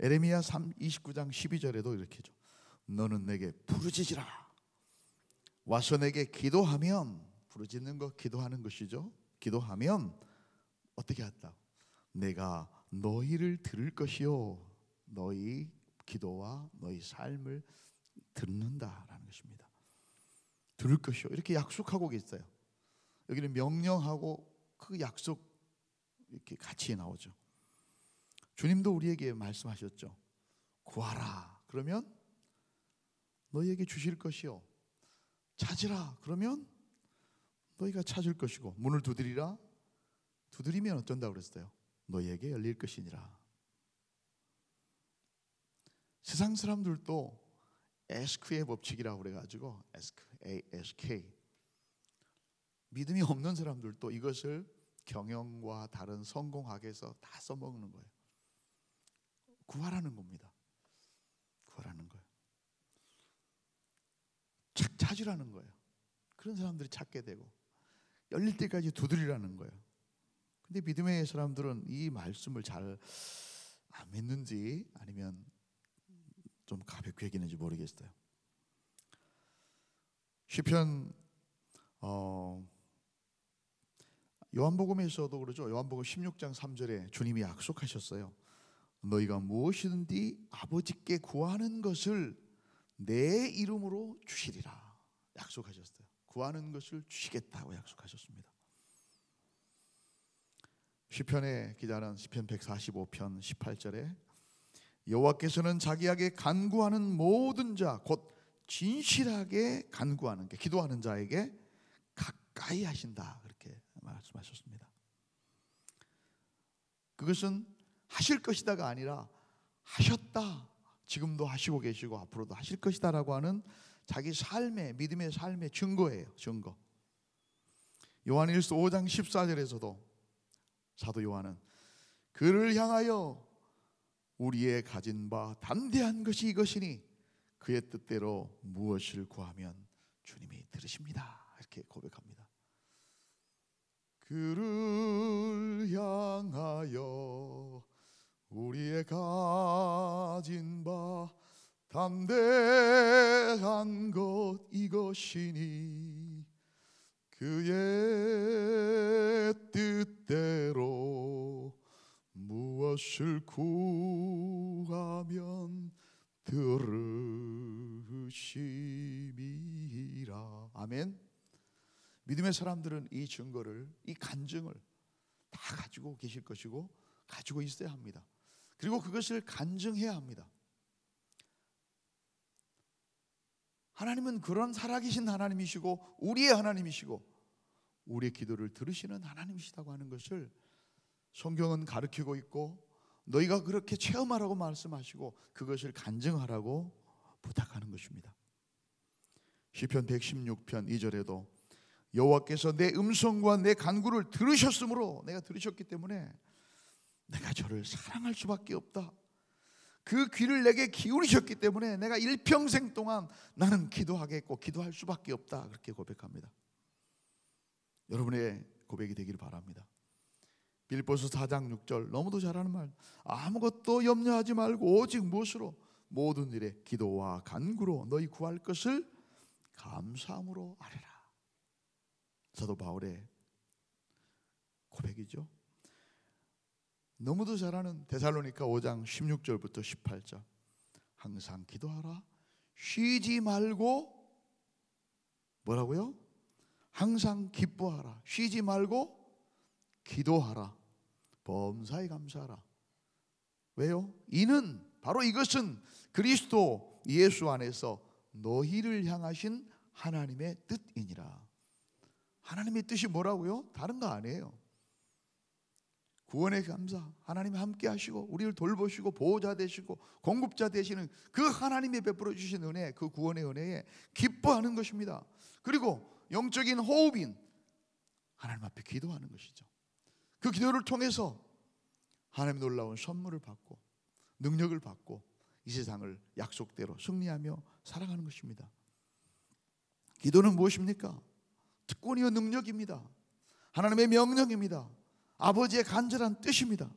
에레미야 29장 12절에도 이렇게 죠. 너는 내게 부르짖으라. 와서 내게 기도하면, 부르짖는 것 기도하는 것이죠. 기도하면 어떻게 한다? 내가 너희를 들을 것이요, 너희 기도와 너희 삶을 듣는다라는 것입니다. 들을 것이요, 이렇게 약속하고 계세요. 여기는 명령하고 그 약속 이렇게 같이 나오죠. 주님도 우리에게 말씀하셨죠. 구하라, 그러면 너희에게 주실 것이요. 찾으라, 그러면 너희가 찾을 것이고, 문을 두드리라, 두드리면 어쩐다고 그랬어요? 너희에게 열릴 것이니라. 세상 사람들도 에스크의 법칙이라고 그래가지고 ASK, 믿음이 없는 사람들도 이것을 경영과 다른 성공학에서 다 써먹는 거예요. 구하라는 겁니다. 구하라는 거예요. 찾으라는 거예요. 그런 사람들이 찾게 되고, 열릴 때까지 두드리라는 거예요. 근데 믿음의 사람들은 이 말씀을 잘 안 믿는지 아니면 좀 가볍게 여기는지 모르겠어요. 시편 요한복음에서도 그러죠. 요한복음 16장 3절에 주님이 약속하셨어요. 너희가 무엇이든지 아버지께 구하는 것을 내 이름으로 주시리라 약속하셨어요. 구하는 것을 주시겠다고 약속하셨습니다. 시편의 기자는 시편 145편 18절에 여호와께서는 자기에게 간구하는 모든 자, 곧 진실하게 간구하는 게 기도하는 자에게 가까이 하신다, 그렇게 말씀하셨습니다. 그것은 하실 것이다가 아니라 하셨다, 지금도 하시고 계시고 앞으로도 하실 것이다라고 하는 자기 삶의, 믿음의 삶의 증거예요. 증거. 요한일서 5장 14절에서도 사도 요한은 그를 향하여 우리의 가진 바 담대한 것이 이것이니 그의 뜻대로 무엇을 구하면 주님이 들으십니다, 이렇게 고백합니다. 그를 향하여 우리의 가진 바 담대한 것 이것이니 그의 뜻대로 무엇을 구하면 들으심이라. 아멘. 믿음의 사람들은 이 증거를, 이 간증을 다 가지고 계실 것이고 가지고 있어야 합니다. 그리고 그것을 간증해야 합니다. 하나님은 그런 살아계신 하나님이시고 우리의 하나님이시고 우리의 기도를 들으시는 하나님이시다고 하는 것을 성경은 가르치고 있고, 너희가 그렇게 체험하라고 말씀하시고 그것을 간증하라고 부탁하는 것입니다. 시편 116편 2절에도 여호와께서 내 음성과 내 간구를 들으셨으므로, 내가 들으셨기 때문에 내가 저를 사랑할 수밖에 없다. 그 귀를 내게 기울이셨기 때문에 내가 일평생 동안 나는 기도하겠고 기도할 수밖에 없다, 그렇게 고백합니다. 여러분의 고백이 되기를 바랍니다. 빌립보서 4장 6절 너무도 잘하는 말, 아무것도 염려하지 말고 오직 무엇으로 모든 일에 기도와 간구로 너희 구할 것을 감사함으로 아뢰라. 사도 바울의 고백이죠. 너무도 잘하는 데살로니가 5장 16절부터 18절, 항상 기도하라, 쉬지 말고, 뭐라고요? 항상 기뻐하라, 쉬지 말고 기도하라, 범사에 감사하라. 왜요? 이는, 바로 이것은 그리스도 예수 안에서 너희를 향하신 하나님의 뜻이니라. 하나님의 뜻이 뭐라고요? 다른 거 아니에요. 구원의 감사, 하나님이 함께 하시고 우리를 돌보시고 보호자 되시고 공급자 되시는 그 하나님이 베풀어 주신 은혜, 그 구원의 은혜에 기뻐하는 것입니다. 그리고 영적인 호흡인 하나님 앞에 기도하는 것이죠. 그 기도를 통해서 하나님 놀라운 선물을 받고 능력을 받고 이 세상을 약속대로 승리하며 살아가는 것입니다. 기도는 무엇입니까? 특권이요 능력입니다. 하나님의 명령입니다. 아버지의 간절한 뜻입니다.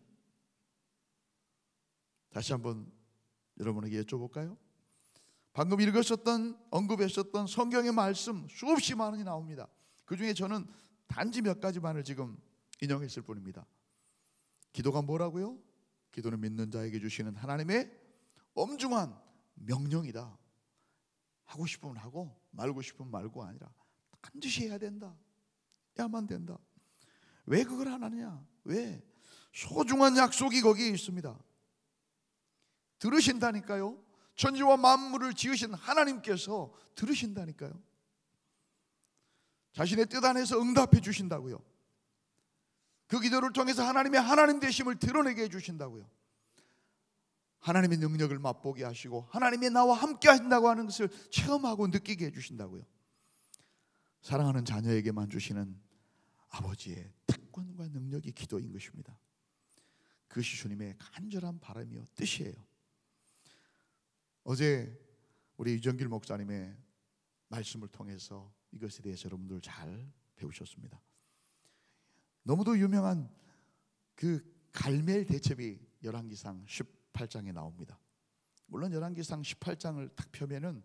다시 한번 여러분에게 여쭤볼까요? 방금 읽으셨던, 언급하셨던 성경의 말씀 수없이 많이 나옵니다. 그 중에 저는 단지 몇 가지만을 지금 인용했을 뿐입니다. 기도가 뭐라고요? 기도는 믿는 자에게 주시는 하나님의 엄중한 명령이다. 하고 싶으면 하고 말고 싶으면 말고 아니라 반드시 해야 된다. 해야만 된다. 왜 그걸 안 하느냐? 왜? 소중한 약속이 거기에 있습니다. 들으신다니까요. 천지와 만물을 지으신 하나님께서 들으신다니까요. 자신의 뜻 안에서 응답해 주신다고요. 그 기도를 통해서 하나님의 하나님 되심을 드러내게 해주신다고요. 하나님의 능력을 맛보게 하시고 하나님의 나와 함께 하신다고 하는 것을 체험하고 느끼게 해주신다고요. 사랑하는 자녀에게만 주시는 아버지의 특권과 능력이 기도인 것입니다. 그것이 주님의 간절한 바람이요 뜻이에요. 어제 우리 유정길 목사님의 말씀을 통해서 이것에 대해서 여러분들 잘 배우셨습니다. 너무도 유명한 그 갈멜 대첩이 열왕기상 18장에 나옵니다. 물론 열왕기상 18장을 딱 펴면은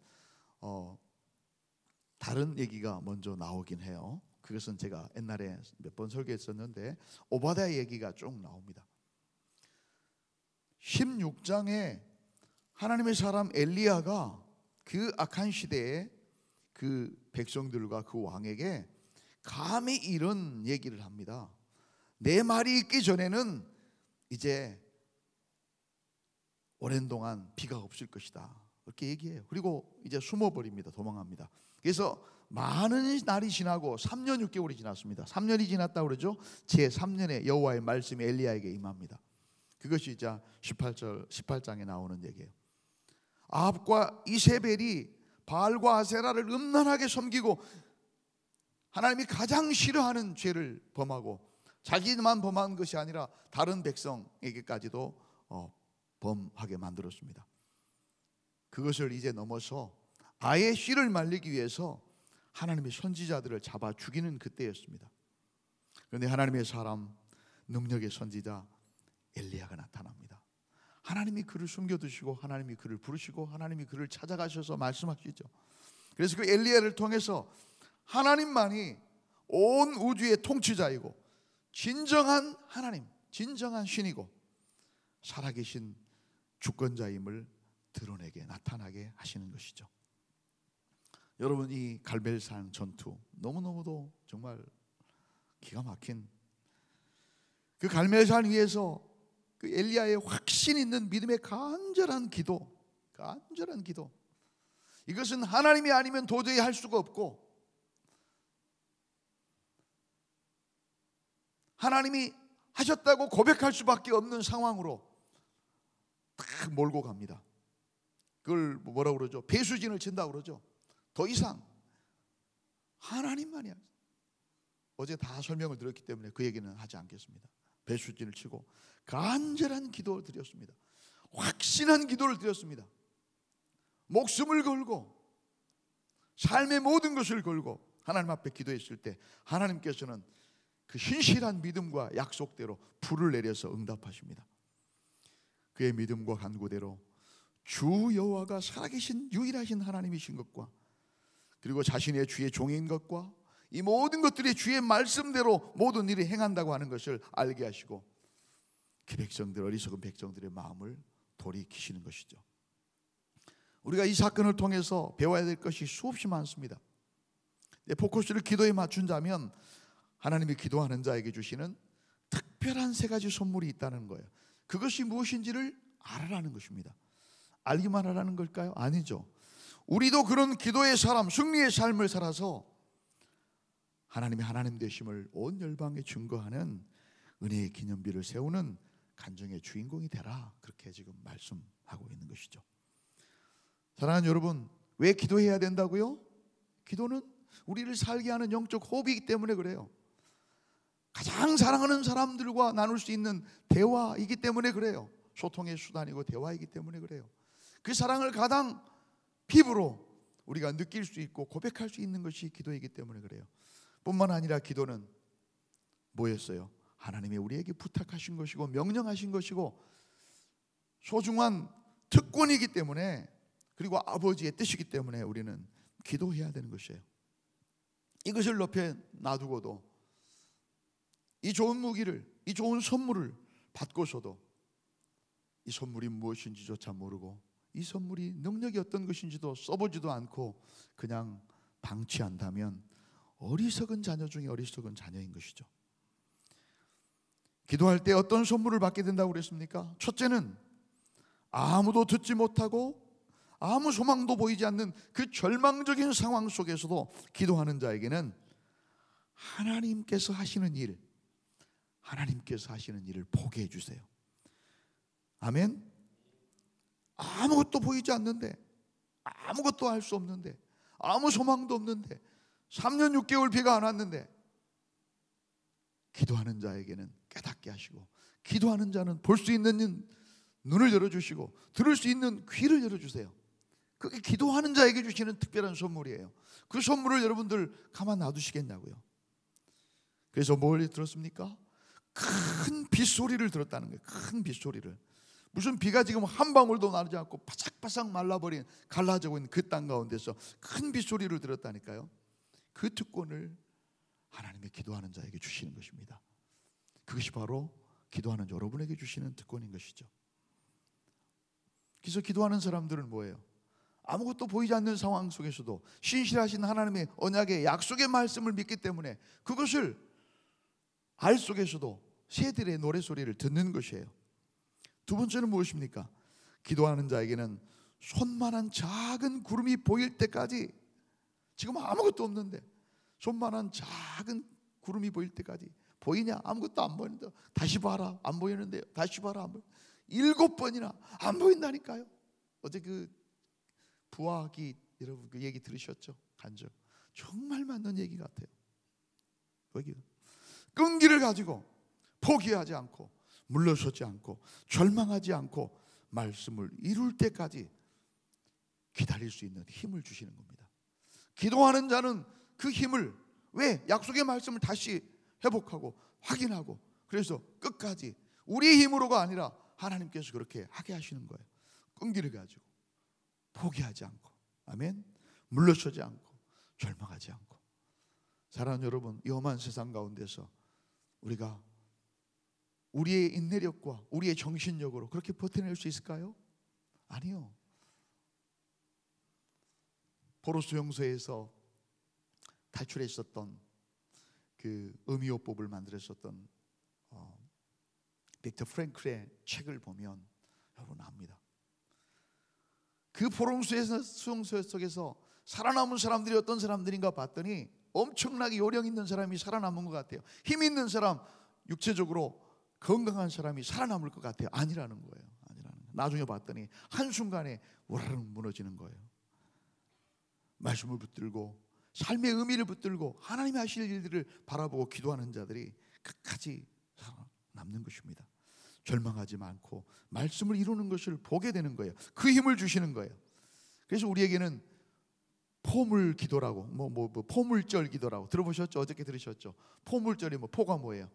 다른 얘기가 먼저 나오긴 해요. 그것은 제가 옛날에 몇 번 설교했었는데 오바댜 얘기가 쭉 나옵니다. 16장에 하나님의 사람 엘리야가 그 악한 시대에 그 백성들과 그 왕에게 감히 이런 얘기를 합니다. 내 말이 있기 전에는 이제 오랜 동안 비가 없을 것이다. 그렇게 얘기해요. 그리고 이제 숨어버립니다. 도망합니다. 그래서 많은 날이 지나고 3년 6개월이 지났습니다. 3년이 지났다고 그러죠. 제3년에 여호와의 말씀이 엘리야에게 임합니다. 그것이 이제 18장에 나오는 얘기예요. 아합과 이세벨이 바알과 아세라를 음란하게 섬기고 하나님이 가장 싫어하는 죄를 범하고 자기만 범한 것이 아니라 다른 백성에게까지도 범하게 만들었습니다. 그것을 이제 넘어서 아예 씨를 말리기 위해서 하나님의 선지자들을 잡아 죽이는 그때였습니다. 그런데 하나님의 사람, 능력의 선지자 엘리야가 나타납니다. 하나님이 그를 숨겨두시고 하나님이 그를 부르시고 하나님이 그를 찾아가셔서 말씀하시죠. 그래서 그 엘리야를 통해서 하나님만이 온 우주의 통치자이고 진정한 하나님, 진정한 신이고 살아계신 주권자임을 드러내게 나타나게 하시는 것이죠. 여러분, 이 갈멜산 전투 너무너무도 정말 기가 막힌 그 갈멜산 위에서 그 엘리야의 확신 있는 믿음의 간절한 기도, 이것은 하나님이 아니면 도저히 할 수가 없고 하나님이 하셨다고 고백할 수밖에 없는 상황으로 딱 몰고 갑니다. 그걸 뭐라고 그러죠? 배수진을 친다고 그러죠. 더 이상 하나님만이야. 어제 다 설명을 드렸기 때문에 그 얘기는 하지 않겠습니다. 배수진을 치고 간절한 기도를 드렸습니다. 확신한 기도를 드렸습니다. 목숨을 걸고 삶의 모든 것을 걸고 하나님 앞에 기도했을 때 하나님께서는 그 신실한 믿음과 약속대로 불을 내려서 응답하십니다. 그의 믿음과 간구대로 주 여호와가 살아계신 유일하신 하나님이신 것과 그리고 자신의 주의 종인 것과 이 모든 것들이 주의 말씀대로 모든 일이 행한다고 하는 것을 알게 하시고 그 백성들, 어리석은 백성들의 마음을 돌이키시는 것이죠. 우리가 이 사건을 통해서 배워야 될 것이 수없이 많습니다. 포커스를 기도에 맞춘다면 하나님이 기도하는 자에게 주시는 특별한 세 가지 선물이 있다는 거예요. 그것이 무엇인지를 알아라는 것입니다. 알기만 하라는 걸까요? 아니죠. 우리도 그런 기도의 삶, 승리의 삶을 살아서 하나님의 하나님 되심을 온 열방에 증거하는 은혜의 기념비를 세우는 간증의 주인공이 되라. 그렇게 지금 말씀하고 있는 것이죠. 사랑하는 여러분, 왜 기도해야 된다고요? 기도는 우리를 살게 하는 영적 호흡이기 때문에 그래요. 가장 사랑하는 사람들과 나눌 수 있는 대화이기 때문에 그래요. 소통의 수단이고 대화이기 때문에 그래요. 그 사랑을 가장 피부로 우리가 느낄 수 있고 고백할 수 있는 것이 기도이기 때문에 그래요. 뿐만 아니라 기도는 뭐였어요? 하나님이 우리에게 부탁하신 것이고 명령하신 것이고 소중한 특권이기 때문에, 그리고 아버지의 뜻이기 때문에 우리는 기도해야 되는 것이에요. 이것을 옆에 놔두고도 이 좋은 무기를, 이 좋은 선물을 받고서도 이 선물이 무엇인지조차 모르고 이 선물이 능력이 어떤 것인지도 써보지도 않고 그냥 방치한다면 어리석은 자녀 중에 어리석은 자녀인 것이죠. 기도할 때 어떤 선물을 받게 된다고 그랬습니까? 첫째는 아무도 듣지 못하고 아무 소망도 보이지 않는 그 절망적인 상황 속에서도 기도하는 자에게는 하나님께서 하시는 일, 하나님께서 하시는 일을 보게 해주세요. 아멘. 아무것도 보이지 않는데, 아무것도 할 수 없는데, 아무 소망도 없는데, 3년 6개월 비가 안 왔는데, 기도하는 자에게는 깨닫게 하시고, 기도하는 자는 볼 수 있는 눈을 열어주시고 들을 수 있는 귀를 열어주세요. 그게 기도하는 자에게 주시는 특별한 선물이에요. 그 선물을 여러분들 가만 놔두시겠냐고요. 그래서 뭘 들었습니까? 큰 빗소리를 들었다는 거예요. 큰 빗소리를. 무슨 비가 지금 한 방울도 나지 않고 바삭바삭 말라버린, 갈라지고 있는 그 땅 가운데서 큰 빗소리를 들었다니까요. 그 특권을 하나님의 기도하는 자에게 주시는 것입니다. 그것이 바로 기도하는 여러분에게 주시는 특권인 것이죠. 그래서 기도하는 사람들은 뭐예요? 아무것도 보이지 않는 상황 속에서도 신실하신 하나님의 언약의 약속의 말씀을 믿기 때문에 그것을 알 속에서도 새들의 노래소리를 듣는 것이에요. 두 번째는 무엇입니까? 기도하는 자에게는 손만한 작은 구름이 보일 때까지, 지금 아무것도 없는데 손만한 작은 구름이 보일 때까지, 보이냐? 아무것도 안 보이는데 다시 봐라, 안 보이는데요. 다시 봐라, 안 보이. 7번이나 안 보인다니까요. 어제 그 부하기 여러분 그 얘기 들으셨죠? 간접. 정말 맞는 얘기 같아요. 여기 끈기를 가지고 포기하지 않고 물러서지 않고 절망하지 않고 말씀을 이룰 때까지 기다릴 수 있는 힘을 주시는 겁니다. 기도하는 자는 그 힘을, 왜? 약속의 말씀을 다시 회복하고 확인하고, 그래서 끝까지 우리의 힘으로가 아니라 하나님께서 그렇게 하게 하시는 거예요. 끈기를 가지고 포기하지 않고, 아멘. 물러서지 않고 절망하지 않고. 사랑하는 여러분, 이 험한 세상 가운데서 우리가 우리의 인내력과 우리의 정신력으로 그렇게 버텨낼 수 있을까요? 아니요. 포로스 용서에서 탈출했었던 그 음이요법을 만들었었던 빅터 프랭클의 책을 보면 여러분 압니다. 그 포로수에서 수용소 속에서 살아남은 사람들이 어떤 사람들인가 봤더니 엄청나게 요령 있는 사람이 살아남은 것 같아요. 힘 있는 사람, 육체적으로 건강한 사람이 살아남을 것 같아요. 아니라는 거예요. 나중에 봤더니 한순간에 우라릉 무너지는 거예요. 말씀을 붙들고 삶의 의미를 붙들고 하나님이 하실 일들을 바라보고 기도하는 자들이 끝까지 살아남는 것입니다. 절망하지 않고 말씀을 이루는 것을 보게 되는 거예요. 그 힘을 주시는 거예요. 그래서 우리에게는 포물 기도라고, 포물절 기도라고 들어보셨죠? 어저께 들으셨죠? 포물절이 포가 뭐예요?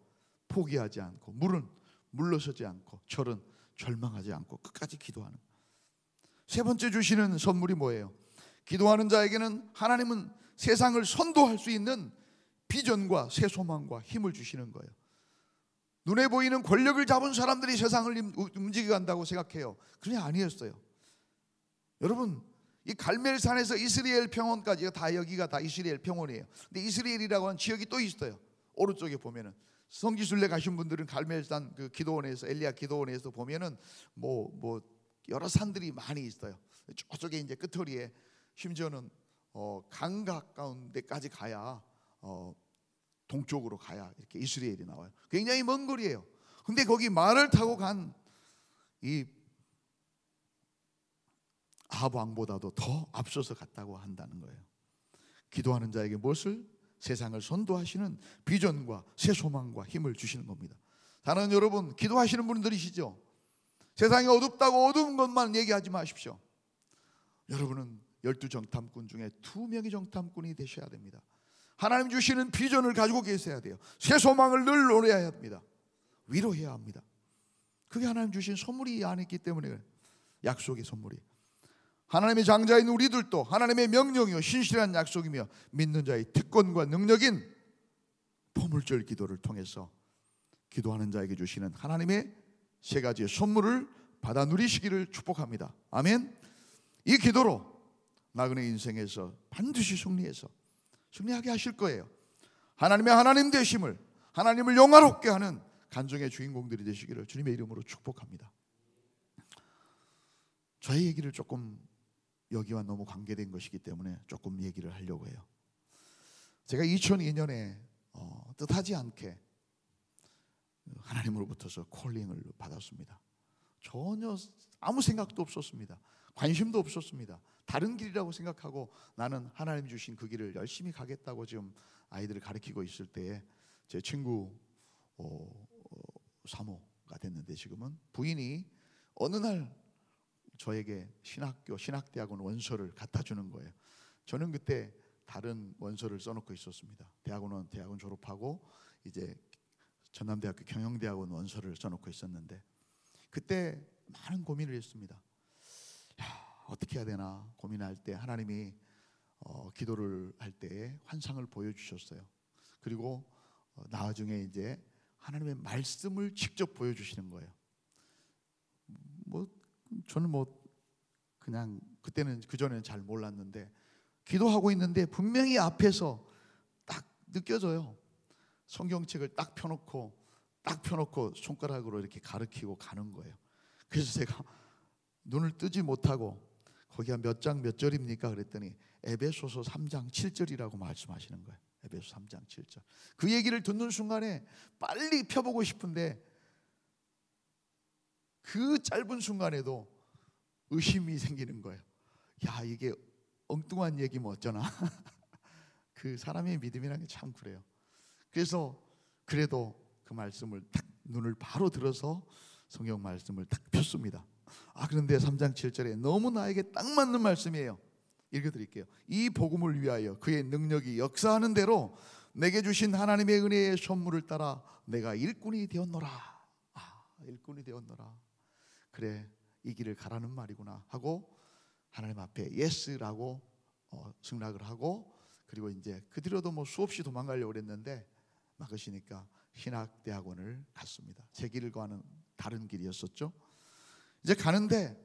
포기하지 않고, 물은 물러서지 않고, 절은 절망하지 않고 끝까지 기도하는. 세 번째 주시는 선물이 뭐예요? 기도하는 자에게는 하나님은 세상을 선도할 수 있는 비전과 새 소망과 힘을 주시는 거예요. 눈에 보이는 권력을 잡은 사람들이 세상을 움직여 간다고 생각해요. 그게 아니었어요. 여러분, 이 갈멜산에서 이스라엘 평원까지가 다, 여기가 다 이스라엘 평원이에요. 근데 이스라엘이라고 하는 지역이 또 있어요. 오른쪽에 보면은 성지순례 가신 분들은 갈멜산 그 기도원에서, 엘리야 기도원에서 보면은 여러 산들이 많이 있어요. 저쪽에 이제 끝허리에 심지어는 강 가까운 데까지 가야 동쪽으로 가야 이렇게 이스라엘이 나와요. 굉장히 먼 거리예요. 근데 거기 말을 타고 간 이 아합 왕보다도 더 앞서서 갔다고 한다는 거예요. 기도하는 자에게 무엇을? 세상을 선도하시는 비전과 새 소망과 힘을 주시는 겁니다. 사랑하는 여러분, 기도하시는 분들이시죠? 세상이 어둡다고 어두운 것만 얘기하지 마십시오. 여러분은 12정탐꾼 중에 2명의 정탐꾼이 되셔야 됩니다. 하나님 주시는 비전을 가지고 계셔야 돼요. 새 소망을 늘 노래해야 합니다. 위로해야 합니다. 그게 하나님 주신 선물이 안에 있기 때문에 그래요. 약속의 선물이. 하나님의 장자인 우리들도 하나님의 명령이요 신실한 약속이며 믿는 자의 특권과 능력인 포물절 기도를 통해서 기도하는 자에게 주시는 하나님의 세 가지의 선물을 받아 누리시기를 축복합니다. 아멘. 이 기도로 나그네 인생에서 반드시 승리하게 하실 거예요. 하나님의 하나님 되심을, 하나님을 영화롭게 하는 간증의 주인공들이 되시기를 주님의 이름으로 축복합니다. 저의 얘기를 조금 여기와 너무 관계된 것이기 때문에 조금 얘기를 하려고 해요. 제가 2002년에 뜻하지 않게 하나님으로부터서 콜링을 받았습니다. 전혀 아무 생각도 없었습니다. 관심도 없었습니다. 다른 길이라고 생각하고 나는 하나님 주신 그 길을 열심히 가겠다고 지금 아이들을 가르치고 있을 때에 제 친구 사모가 됐는데 지금은 부인이 어느 날 저에게 신학대학원 원서를 갖다 주는 거예요. 저는 그때 다른 원서를 써놓고 있었습니다. 대학원 졸업하고 이제 전남대학교 경영대학원 원서를 써놓고 있었는데 그때 많은 고민을 했습니다. 어떻게 해야 되나 고민할 때 하나님이 기도를 할 때에 환상을 보여주셨어요. 그리고 나중에 이제 하나님의 말씀을 직접 보여주시는 거예요. 저는 그냥 그때는 그전에는 잘 몰랐는데 기도하고 있는데 분명히 앞에서 딱 느껴져요. 성경책을 딱 펴놓고 손가락으로 이렇게 가리키고 가는 거예요. 그래서 제가 눈을 뜨지 못하고 거기가 몇 장 몇 절입니까? 그랬더니 에베소서 3장 7절이라고 말씀하시는 거예요. 에베소 3장 7절. 그 얘기를 듣는 순간에 빨리 펴보고 싶은데 그 짧은 순간에도 의심이 생기는 거예요. 야, 이게 엉뚱한 얘기면 어쩌나. 그 사람의 믿음이라는 게 참 그래요. 그래서 그래도 그 말씀을 딱 눈을 바로 들어서 성경 말씀을 딱 폈습니다. 그런데 3장 7절에 너무 나에게 딱 맞는 말씀이에요. 읽어드릴게요. 이 복음을 위하여 그의 능력이 역사하는 대로 내게 주신 하나님의 은혜의 선물을 따라 내가 일꾼이 되었노라. 일꾼이 되었노라. 그래, 이 길을 가라는 말이구나 하고 하나님 앞에 예스라고 승낙을 하고, 그리고 이제 그 뒤로도 수없이 도망가려고 그랬는데 막으시니까 신학대학원을 갔습니다. 제 길과는 다른 길이었었죠. 이제 가는데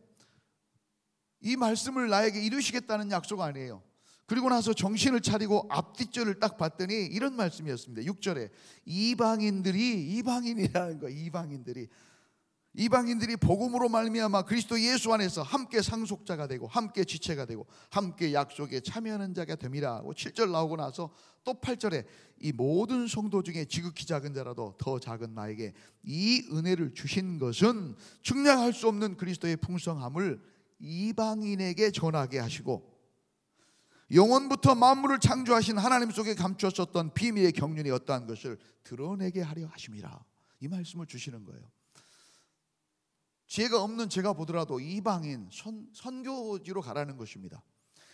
이 말씀을 나에게 이루시겠다는 약속 아니에요. 그리고 나서 정신을 차리고 앞뒷줄을 딱 봤더니 이런 말씀이었습니다. 6절에 이방인이라는 거예요. 이방인들이 복음으로 말미암아 그리스도 예수 안에서 함께 상속자가 되고 함께 지체가 되고 함께 약속에 참여하는 자가 됨이라 하고 7절 나오고 나서 또 8절에 이 모든 성도 중에 지극히 작은 자라도 더 작은 나에게 이 은혜를 주신 것은 측량할 수 없는 그리스도의 풍성함을 이방인에게 전하게 하시고 영원부터 만물을 창조하신 하나님 속에 감추었었던 비밀의 경륜이 어떠한 것을 드러내게 하려 하심이라. 이 말씀을 주시는 거예요. 지혜가 없는 제가 보더라도 이방인 선교지로 가라는 것입니다.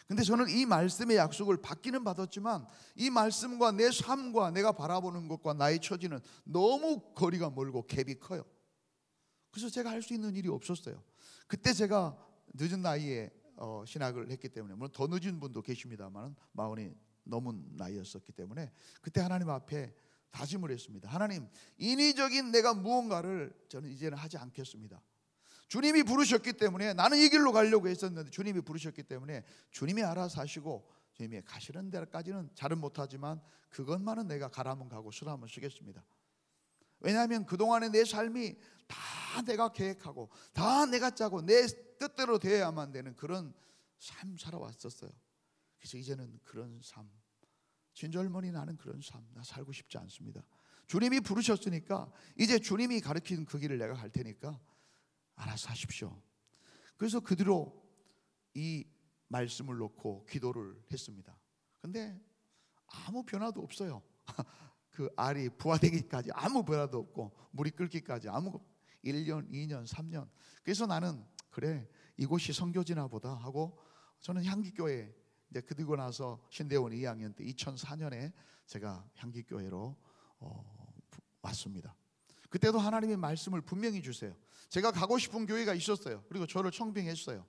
근데 저는 이 말씀의 약속을 받기는 받았지만 이 말씀과 내 삶과 내가 바라보는 것과 나의 처지는 너무 거리가 멀고 갭이 커요. 그래서 제가 할 수 있는 일이 없었어요. 그때 제가 늦은 나이에 신학을 했기 때문에, 물론 더 늦은 분도 계십니다만 40이 넘은 나이였었기 때문에 그때 하나님 앞에 다짐을 했습니다. 하나님, 인위적인 내가 무언가를 저는 이제는 하지 않겠습니다. 주님이 부르셨기 때문에 나는 이 길로 가려고 했었는데 주님이 부르셨기 때문에 주님이 알아서 하시고 주님이 가시는 데까지는 잘은 못하지만 그것만은 내가 가라면 가고 쓰라면 쓰겠습니다. 왜냐하면 그동안의 내 삶이 다 내가 계획하고 다 내가 짜고 내 뜻대로 되어야만 되는 그런 삶 살아왔었어요. 그래서 이제는 그런 삶, 진절머리 나는 그런 삶 나 살고 싶지 않습니다. 주님이 부르셨으니까 이제 주님이 가르치는 그 길을 내가 갈 테니까 알아서 하십시오. 그래서 그 뒤로 이 말씀을 놓고 기도를 했습니다. 근데 아무 변화도 없어요. 그 알이 부화되기까지 아무 변화도 없고 물이 끓기까지 아무 1년, 2년, 3년. 그래서 나는 그래 이곳이 선교지나 보다 하고 저는 향기교회 이제 그리고 나서 신대원 2학년 때 2004년에 제가 향기교회로 왔습니다. 그때도 하나님의 말씀을 분명히 주세요. 제가 가고 싶은 교회가 있었어요. 그리고 저를 청빙했어요.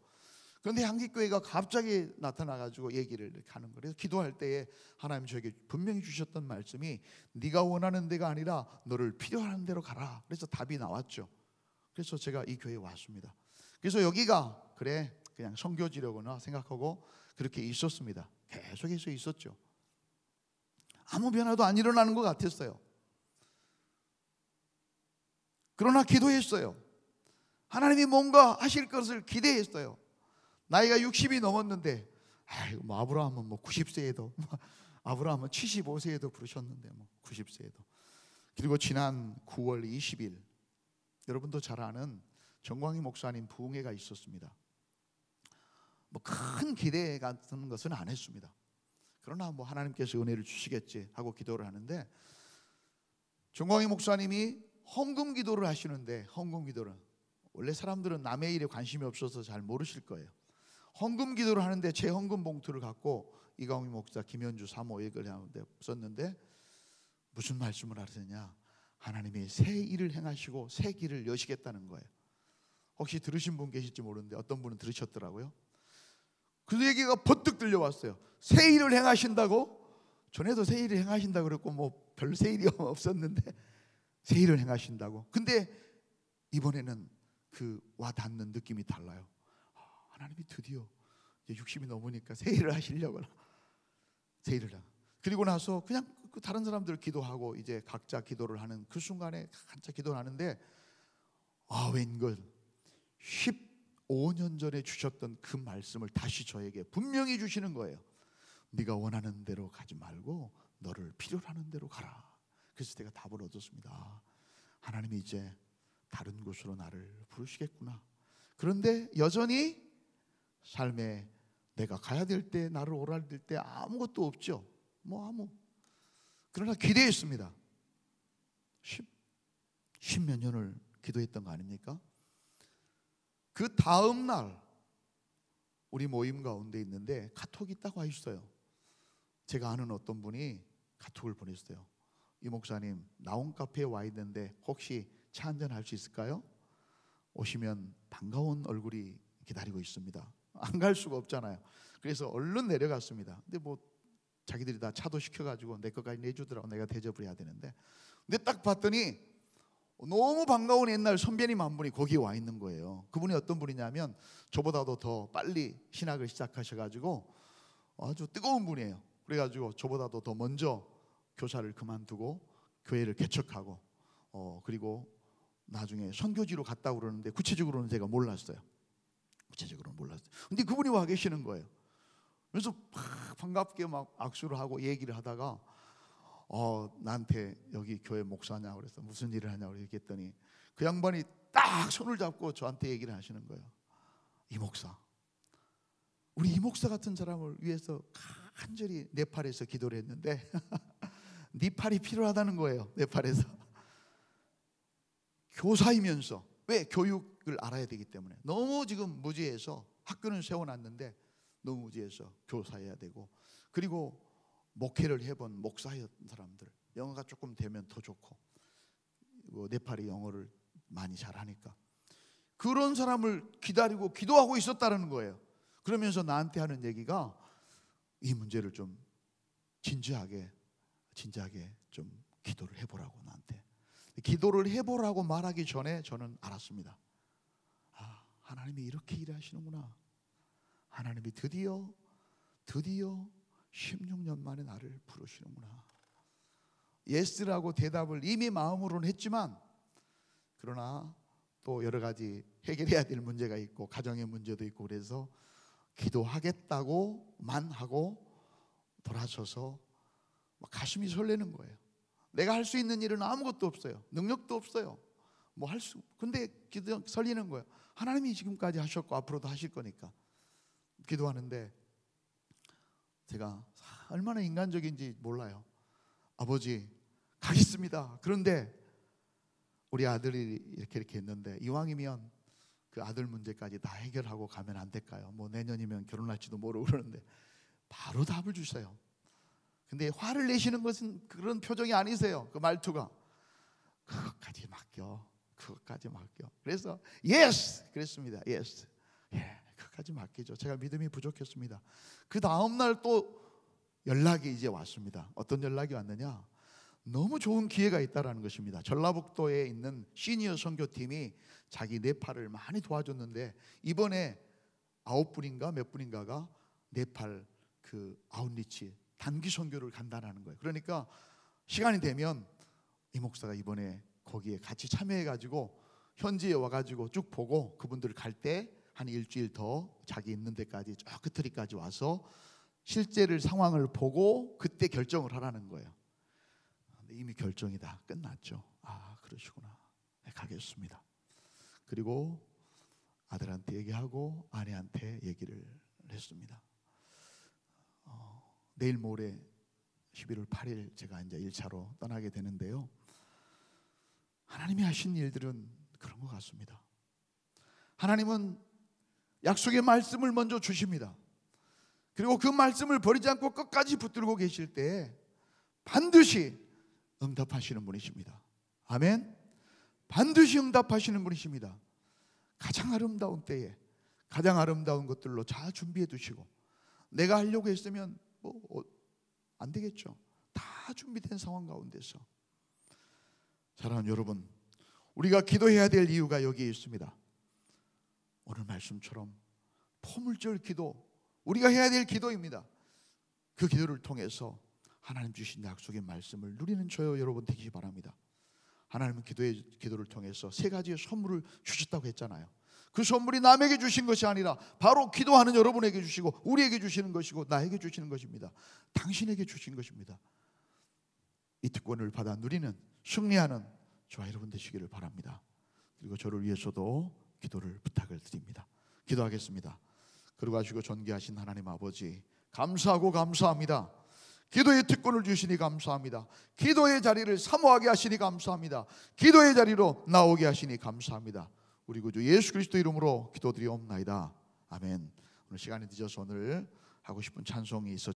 그런데 향기교회가 갑자기 나타나가지고 얘기를 하는 거예요. 그래서 기도할 때에 하나님 저에게 분명히 주셨던 말씀이 네가 원하는 데가 아니라 너를 필요한 데로 가라. 그래서 답이 나왔죠. 그래서 제가 이 교회에 왔습니다. 그래서 여기가 그래 그냥 선교지려구나 생각하고 그렇게 있었습니다. 계속해서 있었죠. 아무 변화도 안 일어나는 것 같았어요. 그러나 기도했어요. 하나님이 뭔가 하실 것을 기대했어요. 나이가 60이 넘었는데 뭐 아브라함은 뭐 90세에도 아브라함은 75세에도 부르셨는데 뭐 90세에도. 그리고 지난 9월 20일 여러분도 잘 아는 정광희 목사님 부흥회가 있었습니다. 뭐 큰 기대 같은 것은 안 했습니다. 그러나 뭐 하나님께서 은혜를 주시겠지 하고 기도를 하는데 정광희 목사님이 헌금 기도를 하시는데 헌금 기도를 원래 사람들은 남의 일에 관심이 없어서 잘 모르실 거예요. 헌금 기도를 하는데 제 헌금 봉투를 갖고 이광희 목사 김현주 사모 얘기를 하는데 썼는데 무슨 말씀을 하셨냐? 하나님이 새 일을 행하시고 새 길을 여시겠다는 거예요. 혹시 들으신 분 계실지 모르는데 어떤 분은 들으셨더라고요. 그 얘기가 번뜩 들려왔어요. 새 일을 행하신다고? 전에도 새 일을 행하신다고 그랬고 뭐 별 새 일이 없었는데 새 일을 행하신다고. 근데 이번에는 그 와 닿는 느낌이 달라요. 하나님이 드디어 이제 60이 넘으니까 새 일을 하시려고 새 일을 하. 그리고 나서 그냥 다른 사람들 기도하고 이제 각자 기도를 하는 그 순간에 각자 기도를 하는데 웬걸 15년 전에 주셨던 그 말씀을 다시 저에게 분명히 주시는 거예요. 네가 원하는 대로 가지 말고 너를 필요로 하는 대로 가라. 그래서 제가 답을 얻었습니다. 하나님이 이제 다른 곳으로 나를 부르시겠구나. 그런데 여전히 삶에 내가 가야 될 때 나를 오라 될 때 아무것도 없죠. 그러나 기대했습니다. 10몇 년을 기도했던 거 아닙니까? 그 다음 날 우리 모임 가운데 있는데 카톡이 딱 와 있어요. 제가 아는 어떤 분이 카톡을 보냈어요. 이 목사님 나온 카페에 와 있는데 혹시 차 한잔 할 수 있을까요? 오시면 반가운 얼굴이 기다리고 있습니다. 안 갈 수가 없잖아요. 그래서 얼른 내려갔습니다. 근데 뭐 자기들이 다 차도 시켜가지고 내 것까지 내주더라고. 내가 대접을 해야 되는데. 근데 딱 봤더니 너무 반가운 옛날 선배님 한 분이 거기에 와 있는 거예요. 그분이 어떤 분이냐면 저보다도 더 빨리 신학을 시작하셔가지고 아주 뜨거운 분이에요. 그래가지고 저보다도 더 먼저 교사를 그만두고 교회를 개척하고 그리고 나중에 선교지로 갔다고 그러는데 구체적으로는 제가 몰랐어요. 근데 그분이 와 계시는 거예요. 그래서 반갑게 막 악수를 하고 얘기를 하다가 나한테 여기 교회 목사냐고 그래서 무슨 일을 하냐고 얘기했더니 그 양반이 딱 손을 잡고 저한테 얘기를 하시는 거예요. 이 목사, 우리 이 목사 같은 사람을 위해서 간절히 네팔에서 기도를 했는데 네 팔이 필요하다는 거예요. 네팔에서 교사이면서 왜? 교육을 알아야 되기 때문에. 너무 지금 무지해서 학교는 세워놨는데 너무 무지해서 교사해야 되고, 그리고 목회를 해본 목사였던 사람들 영어가 조금 되면 더 좋고, 네팔이 영어를 많이 잘하니까 그런 사람을 기다리고 기도하고 있었다는 거예요. 그러면서 나한테 하는 얘기가 이 문제를 좀 진지하게 좀 기도를 해보라고. 나한테 기도를 해보라고 말하기 전에 저는 알았습니다. 하나님이 이렇게 일하시는구나. 하나님이 드디어 16년 만에 나를 부르시는구나. 예스라고 대답을 이미 마음으로는 했지만, 그러나 또 여러 가지 해결해야 될 문제가 있고 가정의 문제도 있고, 그래서 기도하겠다고만 하고 돌아서서 가슴이 설레는 거예요. 내가 할 수 있는 일은 아무것도 없어요. 능력도 없어요. 근데 기도 설리는 거예요. 하나님이 지금까지 하셨고 앞으로도 하실 거니까. 기도하는데 제가 얼마나 인간적인지 몰라요. 아버지 가겠습니다. 그런데 우리 아들이 이렇게 했는데 이왕이면 그 아들 문제까지 다 해결하고 가면 안 될까요? 내년이면 결혼할지도 모르고 그러는데 바로 답을 주세요. 근데 화를 내시는 것은 그런 표정이 아니세요. 그 말투가. 그것까지 맡겨. 그것까지 맡겨. 그래서 예스 그랬습니다. 예스. 예, 그것까지 맡기죠. 제가 믿음이 부족했습니다. 그 다음 날 또 연락이 이제 왔습니다. 어떤 연락이 왔느냐? 너무 좋은 기회가 있다라는 것입니다. 전라북도에 있는 시니어 선교팀이 자기 네팔을 많이 도와줬는데 이번에 9분인가 몇 분인가가 네팔 그 아웃리치 단기 선교를 간다는 거예요. 그러니까 시간이 되면 이 목사가 이번에 거기에 같이 참여해가지고 현지에 와가지고 쭉 보고 그분들 갈 때 한 일주일 더 자기 있는 데까지 저 끝트리까지 와서 실제를 상황을 보고 그때 결정을 하라는 거예요. 근데 이미 결정이 다 끝났죠. 아, 그러시구나. 네, 가겠습니다. 그리고 아들한테 얘기하고 아내한테 얘기를 했습니다. 내일 모레 11월 8일 제가 이제 1차로 떠나게 되는데요. 하나님이 하신 일들은 그런 것 같습니다. 하나님은 약속의 말씀을 먼저 주십니다. 그리고 그 말씀을 버리지 않고 끝까지 붙들고 계실 때 반드시 응답하시는 분이십니다. 아멘. 반드시 응답하시는 분이십니다. 가장 아름다운 때에 가장 아름다운 것들로 잘 준비해 두시고 내가 하려고 했으면 안 되겠죠. 다 준비된 상황 가운데서 사랑하는 여러분, 우리가 기도해야 될 이유가 여기에 있습니다. 오늘 말씀처럼 포물절 기도, 우리가 해야 될 기도입니다. 그 기도를 통해서 하나님 주신 약속의 말씀을 누리는 저요 여러분 되시기 바랍니다. 하나님은 기도를 통해서 세 가지의 선물을 주셨다고 했잖아요. 그 선물이 남에게 주신 것이 아니라 바로 기도하는 여러분에게 주시고 우리에게 주시는 것이고 나에게 주시는 것입니다. 당신에게 주신 것입니다. 이 특권을 받아 누리는 승리하는 저와 여러분 되시기를 바랍니다. 그리고 저를 위해서도 기도를 부탁을 드립니다. 기도하겠습니다. 그러가지고 존귀하신 하나님 아버지 감사하고 감사합니다. 기도의 특권을 주시니 감사합니다. 기도의 자리를 사모하게 하시니 감사합니다. 기도의 자리로 나오게 하시니 감사합니다. 우리 구주 예수 그리스도 이름으로 기도드리옵나이다. 아멘. 오늘 시간이 늦어서 오늘 하고 싶은 찬송이 있었지만